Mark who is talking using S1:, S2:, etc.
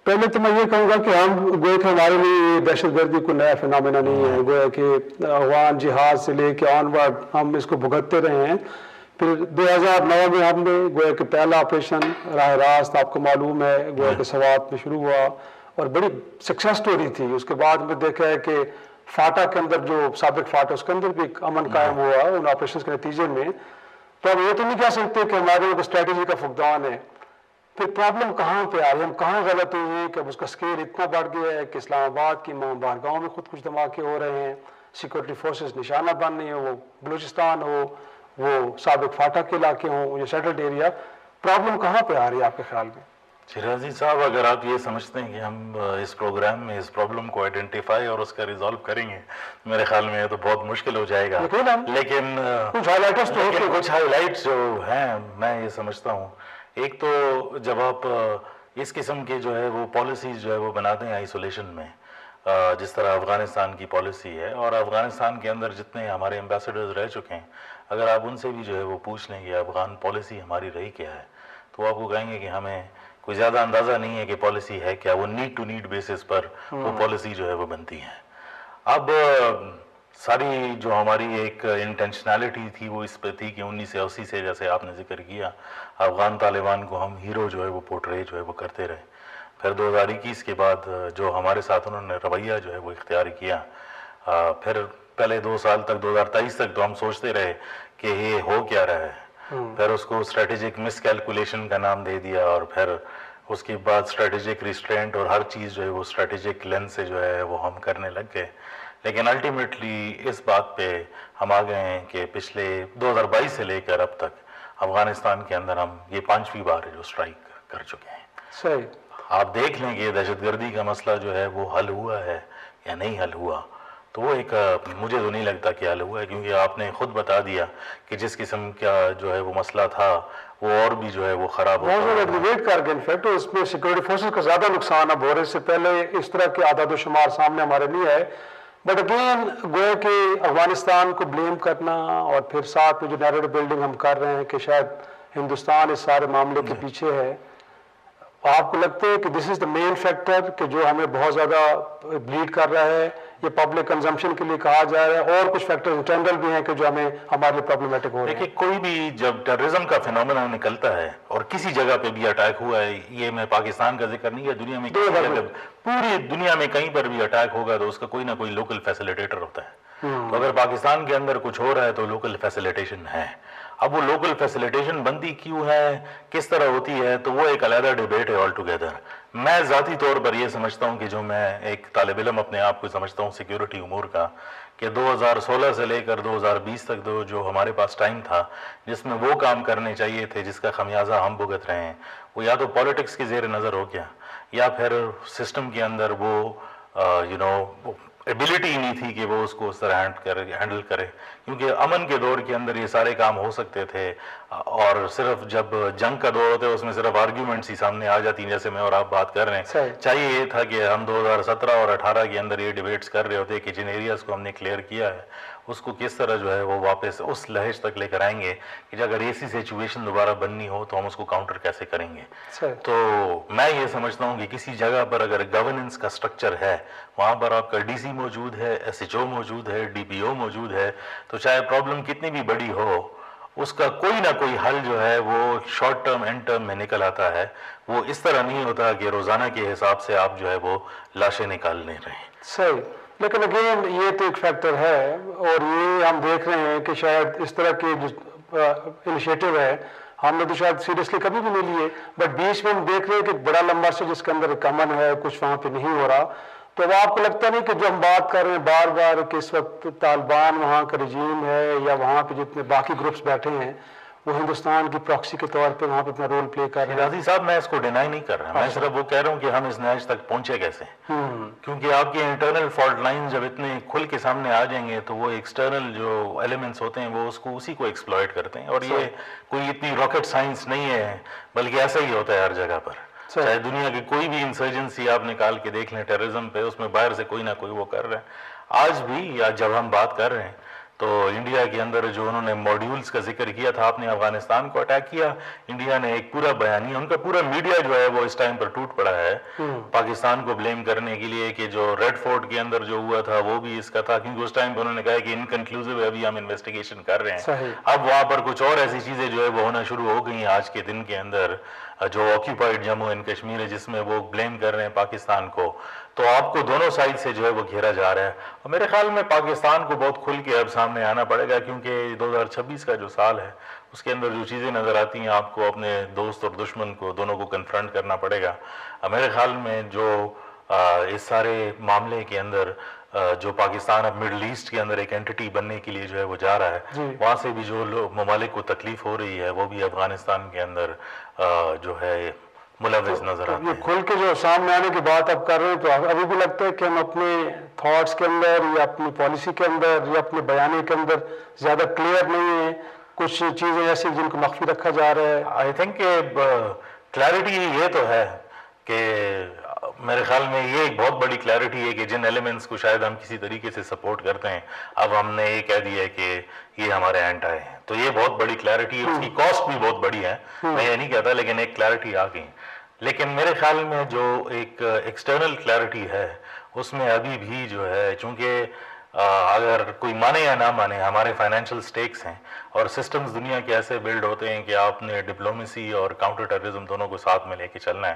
S1: پہلے تو میں یہ کہوں گا کہ ہم گویا کہ ہمارے لیے دہشت گردی کو نیا فنامنا نہیں ہے. گویا کہ افغان جہاد سے لے کے آن ورڈ ہم اس کو بھگتتے رہے ہیں. پھر 2009 میں ہم نے گویا کہ پہلا آپریشن راہ راست آپ کو معلوم ہے گویا کہ سوات میں شروع ہوا اور بڑی سکسیس سٹوری تھی. اس کے بعد میں دیکھا ہے کہ فاٹا کے اندر جو سابق فاٹا اس کے اندر بھی ایک امن قائم ہوا ان آپریشن کے نتیجے میں. تو ہم یہ تو نہیں کہہ سکتے کہ ہمارے اسٹریٹجی کا فقدان ہے. پھر پرابلم کہاں پہ آئی, ہم کہاں غلط ہوئی کہ اب اس کا اسکیل اتنا بڑھ گیا ہے کہ اسلام آباد کی بارگاہوں میں خود کچھ دھماکے ہو رہے ہیں, سیکورٹی فورسز نشانہ بن رہی ہیں, وہ بلوچستان ہو, وہ سابق فاٹا کے علاقے ہوں, یہ سیٹلڈ ایریا. پرابلم کہاں پہ آ رہی ہے آپ کے خیال میں؟
S2: شیرازی صاحب, اگر آپ یہ سمجھتے ہیں کہ ہم اس پروگرام میں اس پرابلم کو آئیڈینٹیفائی اور اس کا ریزالو کریں گے, میرے خیال میں یہ تو بہت مشکل ہو جائے گا. لیکن کچھ ہائی لائٹس جو ہیں میں یہ سمجھتا ہوں, ایک تو جب آپ اس قسم کے جو ہے وہ پالیسیز جو ہے وہ بناتے ہیں آئسولیشن میں, جس طرح افغانستان کی پالیسی ہے, اور افغانستان کے اندر جتنے ہمارے ایمبیسڈرز رہ چکے ہیں, اگر آپ ان سے بھی جو ہے وہ پوچھ لیں کہ افغان پالیسی ہماری رہی کیا ہے, تو وہ آپ کو کہیں گے کہ ہمیں کوئی زیادہ اندازہ نہیں ہے کہ پالیسی ہے کیا. وہ نیڈ ٹو نیڈ بیسس پر وہ پالیسی جو ہے وہ بنتی ہے. اب ساری جو ہماری ایک انٹینشنالٹی تھی وہ اس پہ تھی کہ 1980 سے, جیسے آپ نے ذکر کیا, افغان طالبان کو ہم ہیرو جو ہے وہ پورٹرے جو ہے وہ کرتے رہے. پھر 2021 کے بعد جو ہمارے ساتھ انہوں نے رویہ جو ہے وہ اختیار کیا, پھر پہلے 2 سال تک 2023 تک تو ہم سوچتے رہے کہ یہ ہو کیا رہا ہے. پھر اس کو اسٹریٹجک مس کیلکولیشن کا نام دے دیا, اور پھر اس کے بعد اسٹریٹجک ریسٹرینٹ, اور ہر چیز جو ہے وہ اسٹریٹجک لینس سے جو ہے وہ ہم کرنے لگ گئے. لیکن الٹیمیٹلی اس بات پہ ہم آ گئے ہیں کہ پچھلے 2022 سے لے کر اب تک افغانستان کے اندر ہم یہ 5ویں بار ہے جو اسٹرائک کر چکے ہیں.
S1: صحیح.
S2: آپ دیکھ لیں کہ دہشت گردی کا مسئلہ جو ہے وہ حل ہوا ہے یا نہیں حل ہوا, تو وہ ایک مجھے تو نہیں لگتا کہ حل ہوا ہے, کیونکہ آپ نے خود بتا دیا کہ جس قسم کا جو ہے وہ مسئلہ تھا وہ اور بھی جو ہے وہ خراب ہو
S1: گیا. انفیکٹ اس میں سیکورٹی فورسز کا زیادہ نقصان اب ہو رہے, سے پہلے اس طرح کے اعداد و شمار سامنے ہمارے نہیں آئے. بٹ اگین گویا کہ افغانستان کو بلیم کرنا, اور پھر ساتھ میں جو نیریٹو بلڈنگ ہم کر رہے ہیں کہ شاید ہندوستان اس سارے معاملے کے پیچھے ہے, آپ کو لگتا ہے کہ دس از دا مین فیکٹر کہ جو ہمیں بہت زیادہ بلیڈ کر رہا ہے؟ یہ پبلک کنزمپشن کے لیے کہا جا رہا ہے, اور کچھ فیکٹر انٹرنل بھی ہیں کہ جو ہمیں ہمارے لیے پرابلمٹک ہو رہے ہیں؟
S2: دیکھیے, کوئی بھی جب ٹیررزم کا فینومینا نکلتا ہے, اور کسی جگہ پہ بھی اٹیک ہوا ہے, یہ میں پاکستان کا ذکر نہیں ہے, دنیا میں کسی جگہ, پوری دنیا میں کہیں پر بھی اٹیک ہوگا تو اس کا کوئی نہ کوئی لوکل فیسیلیٹیٹر ہوتا ہے. تو اگر پاکستان کے اندر کچھ ہو رہا ہے تو لوکل فیسیلیٹیشن ہے. اب وہ لوکل فیسیلیٹیشن بنتی کیوں ہے, کس طرح ہوتی ہے, تو وہ ایک علیحدہ ڈیبیٹ ہے آل ٹوگیدر. میں ذاتی طور پر یہ سمجھتا ہوں کہ جو میں ایک طالب علم اپنے آپ کو سمجھتا ہوں سیکیورٹی امور کا, کہ 2016 سے لے کر 2020 تک جو ہمارے پاس ٹائم تھا جس میں وہ کام کرنے چاہیے تھے جس کا خمیازہ ہم بھگت رہے ہیں, وہ یا تو پالیٹکس کے زیر نظر ہو گیا, یا پھر سسٹم کے اندر وہ ایبلٹی ہی نہیں تھی کہ وہ اس کو اس طرح ہینڈل کرے. کیونکہ امن کے دور کے اندر یہ سارے کام ہو سکتے تھے, اور صرف جب جنگ کا دور ہوتا ہے اس میں صرف آرگیومنٹس ہی سامنے آ جاتی ہیں, جیسے میں اور آپ بات کر رہے ہیں. چاہیے یہ تھا کہ ہم 2017 اور 18 کے اندر یہ ڈیبیٹس کر رہے ہوتے کہ جن ایریاز کو ہم نے کلیئر کیا ہے اس کو کس طرح جو ہے وہ واپس اس لہج تک لے کر آئیں گے کہ اگر ایسی سچویشن دوبارہ بننی ہو تو ہم اس کو کاؤنٹر کیسے کریں گے. تو میں یہ سمجھتا ہوں کہ کسی جگہ پر اگر گورننس کا سٹرکچر ہے, وہاں پر آپ کا ڈی سی موجود ہے, ایس ایچ او موجود ہے, ڈی پی او موجود ہے, تو چاہے پرابلم کتنی بھی بڑی ہو اس کا کوئی نہ کوئی حل جو ہے وہ شارٹ ٹرم اینڈ ٹرم میں نکل آتا ہے. وہ اس طرح نہیں ہوتا کہ روزانہ کے حساب سے آپ جو ہے وہ لاشیں نکالنے رہیں.
S1: صحیح. لیکن اگین یہ تو ایک فیکٹر ہے, اور یہ ہم دیکھ رہے ہیں کہ شاید اس طرح کے جو انیشیٹو ہے ہم نے تو شاید سیریسلی کبھی بھی نہیں لیے, بٹ بیچ میں ہم دیکھ رہے ہیں کہ بڑا لمبا سے جس کے اندر ایک امن ہے, کچھ وہاں پہ نہیں ہو رہا. تو اب آپ کو لگتا نہیں کہ جو ہم بات کر رہے ہیں بار بار کہ اس وقت طالبان وہاں کا رجیم ہے, یا وہاں پہ جتنے باقی گروپس بیٹھے ہیں وہ ہندوستان کی پراکسی کے طور پہ وہاں پہ اپنا رول پلے کر رہے ہیں؟
S2: غازی صاحب, میں اس کو ڈینائی نہیں کر رہا, میں صرف وہ کہہ رہا ہوں کہ ہم اس نہج تک پہنچے کیسے. کیونکہ آپ کے انٹرنل فالٹ لائن جب اتنے کھل کے سامنے آ جائیں گے تو وہ ایکسٹرنل جو ایلیمنٹس ہوتے ہیں وہ اسی کو ایکسپلائٹ کرتے ہیں. اور یہ کوئی اتنی راکٹ سائنس نہیں ہے, بلکہ ایسا ہی ہوتا ہے ہر جگہ پر. چاہے دنیا کی کوئی بھی انسرجنسی آپ نکال کے دیکھ لیں ٹیررزم پہ, اس میں باہر سے کوئی نہ کوئی وہ کر رہے ہیں. آج بھی یا جب ہم بات کر رہے ہیں تو انڈیا کے اندر جو انہوں نے ماڈیولز کا ذکر کیا تھا، آپ نے افغانستان کو اٹیک کیا، انڈیا نے ایک پورا بیانیہ، ان کا پورا میڈیا جو ہے وہ اس ٹائم پر ٹوٹ پڑا ہے پاکستان کو بلیم کرنے کے لیے کہ جو ریڈ فورٹ کے اندر جو ہوا تھا وہ بھی اس کا تھا، کیونکہ اس ٹائم پہ انہوں نے کہا کہ انکنکلوسیو ہے، ابھی ہم انویسٹیگیشن کر رہے ہیں۔ اب وہاں پر کچھ اور ایسی چیزیں جو ہے وہ ہونا شروع ہو گئی ہیں آج کے دن کے اندر، جو آکیوپائڈ جموں اینڈ کشمیر ہے جس میں وہ بلیم کر رہے ہیں پاکستان کو، تو آپ کو دونوں سائڈ سے جو ہے وہ گھیرا جا رہا ہے۔ اور میرے خیال میں پاکستان کو بہت کھل کے اب سامنے آنا پڑے گا، کیونکہ 2026 کا جو سال ہے اس کے اندر جو چیزیں نظر آتی ہیں آپ کو اپنے دوست اور دشمن کو دونوں کو کنفرنٹ کرنا پڑے گا۔ میرے خیال میں جو اس سارے معاملے کے اندر جو پاکستان اب مڈل ایسٹ کے اندر ایک اینٹی بننے کے لیے جو ہے وہ جا رہا ہے، وہاں سے بھی جو ممالک کو تکلیف ہو رہی ہے وہ بھی افغانستان کے اندر جو ہے ملوث نظر آتی ہے۔
S1: یہ کھل کے جو سامنے آنے کی بات اب کر رہے ہیں، تو ابھی بھی لگتا ہے کہ ہم اپنے تھاٹس کے اندر یا اپنی پالیسی کے اندر یا اپنے بیانے کے اندر زیادہ کلیئر نہیں ہیں، کچھ چیزیں ایسی جن کو مخفی رکھا جا رہا ہے۔
S2: آئی تھنک کہ کلیئرٹی یہ تو ہے کہ میرے خیال میں یہ ایک بہت بڑی کلیئرٹی ہے کہ جن ایلیمنٹس کو شاید ہم کسی طریقے سے سپورٹ کرتے ہیں، اب ہم نے یہ کہہ دیا ہے کہ یہ ہمارے اینٹ آئے ہیں، تو یہ بہت بڑی کلیئرٹی ہے، اس کی کاسٹ بھی بہت بڑی ہے، میں یہ نہیں کہتا، لیکن ایک کلیئرٹی آ گئی۔ لیکن میرے خیال میں جو ایک ایکسٹرنل کلیئرٹی ہے اس میں ابھی بھی جو ہے، چونکہ اگر کوئی مانے یا نہ مانے ہمارے فائنینشیل سٹیکس ہیں اور سسٹمز دنیا کے ایسے بلڈ ہوتے ہیں کہ آپ نے ڈپلومیسی اور کاؤنٹر ٹیررزم دونوں کو ساتھ میں لے کے چلنا ہے۔